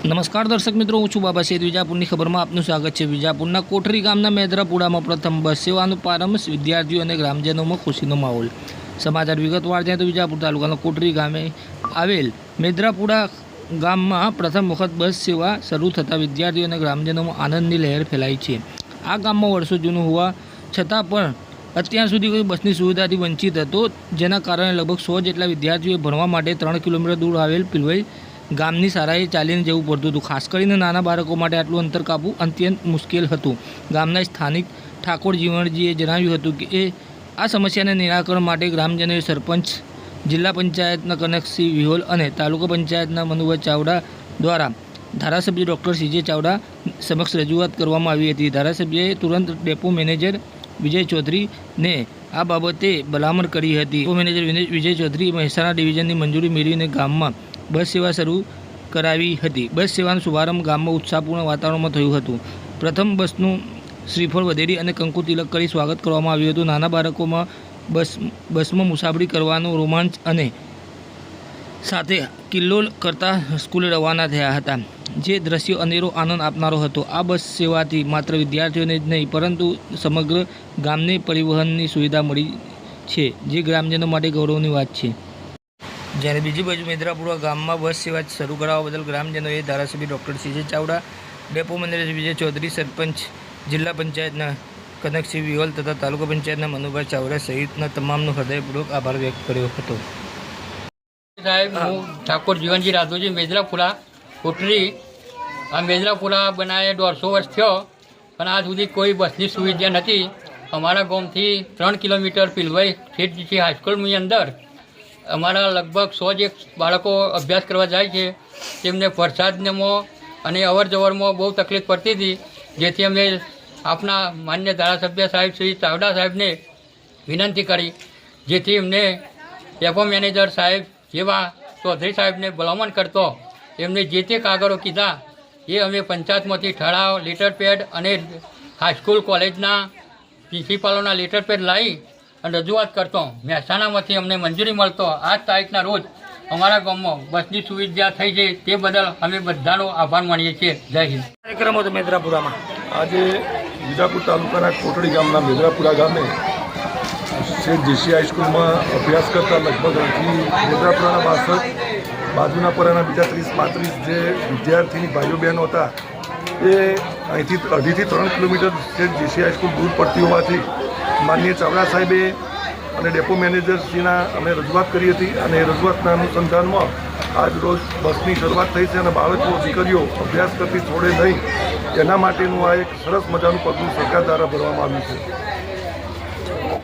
નમસ્કાર દર્શક મિત્રો, હું છું બાબા સૈયદ. વિજાપુરની ખબરમાં આપનું સ્વાગત છે. વિજાપુરના કોઠરી ગામના મેદરાપુરામાં પ્રથમ બસ સેવાનો પ્રારંભ, વિદ્યાર્થીઓ અને ગ્રામજનોમાં ખુશીનો માહોલ. સમાચાર વિગતવાર જાય તો વિજાપુર તાલુકાના કોઠરી ગામે આવેલ મેદરાપુરા ગામમાં પ્રથમ વખત બસ સેવા શરૂ થતાં વિદ્યાર્થીઓ અને ગ્રામજનોમાં આનંદની લહેર ફેલાઈ છે. આ ગામમાં વર્ષો જૂનું હોવા છતાં પણ અત્યાર સુધી કોઈ બસની સુવિધાથી વંચિત હતો, જેના કારણે લગભગ 100 જેટલા વિદ્યાર્થીઓએ ભણવા માટે 3 કિલોમીટર દૂર આવેલ પિલવઈ ગામની શાળાએ ચાલીને જવું પડતું હતું. ખાસ કરીને નાના બાળકો માટે આટલું અંતર કાપવું અત્યંત મુશ્કેલ હતું. ગામના સ્થાનિક ઠાકોર જીવણજીએ જણાવ્યું હતું કે આ સમસ્યાને નિરાકરણ માટે ગ્રામજનોએ સરપંચ, જિલ્લા પંચાયતના કનકસિંહ વિહોલ અને તાલુકા પંચાયતના મનુભાઈ ચાવડા દ્વારા ધારાસભ્ય ડૉક્ટર સીજે ચાવડા સમક્ષ રજૂઆત કરવામાં આવી હતી. ધારાસભ્યએ તુરંત ડેપો મેનેજર વિજય ચૌધરીને આ બાબતે ભલામણ કરી હતી. ડેપો મેનેજર વિજય ચૌધરી મહેસાણા ડિવિઝનની મંજૂરી મેળવીને ગામમાં બસ સેવા શરૂ કરાવી હતી. બસ સેવાનો શુભારંભ ગામમાં ઉત્સાહપૂર્ણ વાતાવરણમાં થયું હતું. પ્રથમ બસનું શ્રીફળ વધેરી અને કંકુ તિલક કરી સ્વાગત કરવામાં આવ્યું હતું. નાના બાળકોમાં બસમાં મુસાફરી કરવાનો રોમાંચ અને સાથે કિલ્લોલ કરતા સ્કૂલે રવાના થયા હતા, જે દ્રશ્યો અનેરો આનંદ આપનારો હતો. આ બસ સેવાથી માત્ર વિદ્યાર્થીઓને જ નહીં પરંતુ સમગ્ર ગામને પરિવહનની સુવિધા મળી છે, જે ગ્રામજનો માટે ગૌરવની વાત છે. જ્યારે બીજી બાજુ મેદરાપુરા ગામમાં બસ સેવા શરૂ કરાવવા બદલ ગ્રામજનોએ ધારાસભ્ય doctor CJ Chavda, depot manager Vijay Chaudhari, sarpanch, જિલ્લા પંચાયતના કનકસિંહ વિહોલ તથા તાલુકા પંચાયતના મનુભાઈ ચાવડા સહિતના તમામનો હૃદયપૂર્વક આભાર વ્યક્ત કર્યો હતો. સાહેબ, હું ઠાકોર જીવનજી રાધોજી, મેદરાપુરા કોઠરી. આ મેદરાપુરા બનાવે 150 વર્ષ થયો, પણ આજ સુધી કોઈ બસની સુવિધા નથી. અમારા ગામથી 3 કિલોમીટર પિલવઈ ઠેઠ હાઈસ્કૂલની અંદર અમારા લગભગ 100 જેક બાળકો અભ્યાસ કરવા જાય છે. તેમને વરસાદમાં અને અવર જવરમાં બહુ તકલીફ પડતી હતી, જેથી અમે આપણા માન્ય ધારાસભ્ય સાહેબ શ્રી ચાવડા સાહેબને વિનંતી કરી, જેથી એમને ડેપો મેનેજર સાહેબ જેવા ચૌધરી સાહેબને ભલામણ કરતો એમને જે તે કાગળો કીધા એ અમે પંચાયતમાંથી ઠરાવ, લેટર પેડ અને હાઈસ્કૂલ કોલેજના પ્રિન્સિપાલોના લેટર પેડ લાવી અને રજૂઆત કરતો. મહેસાણામાંથી અમને મંજૂરી મળતો. આ તારીખના રોજ અમારા ગામમાં બસની સુવિધા થઈ છે, તે બદલ અમે બધાનો આભાર માનીએ છીએ. જય હિન્દ. કાર્યક્રમ હતો મેદરાપુરામાં. આજે વિજાપુર તાલુકાના કોટડી ગામના મેદરાપુરા ગામે શેઠ જેસી હાઈસ્કૂલમાં અભ્યાસ કરતા લગભગ અહીંથી મેદરાપુરાના 62, બાજુના પરાના બીજા 30-35 જે વિદ્યાર્થીની ભાઈઓ બહેનો હતા, એ અહીંથી 2.5 થી 3 કિલોમીટર શેઠ જેસી હાઈસ્કૂલ દૂર પડતી હોવાથી માનનીય ચાવડા સાહેબે અને ડેપો મેનેજરશ્રીના અમે રજૂઆત કરી હતી, અને એ રજૂઆતના અનુસંધાનમાં આજ રોજ બસની શરૂઆત થઈ છે. અને બાળકો, દીકરીઓ અભ્યાસ કરતી છોડે નહીં, એના માટેનું આ એક સરસ મજાનું પગલું સરકાર દ્વારા ભરવામાં આવ્યું છે.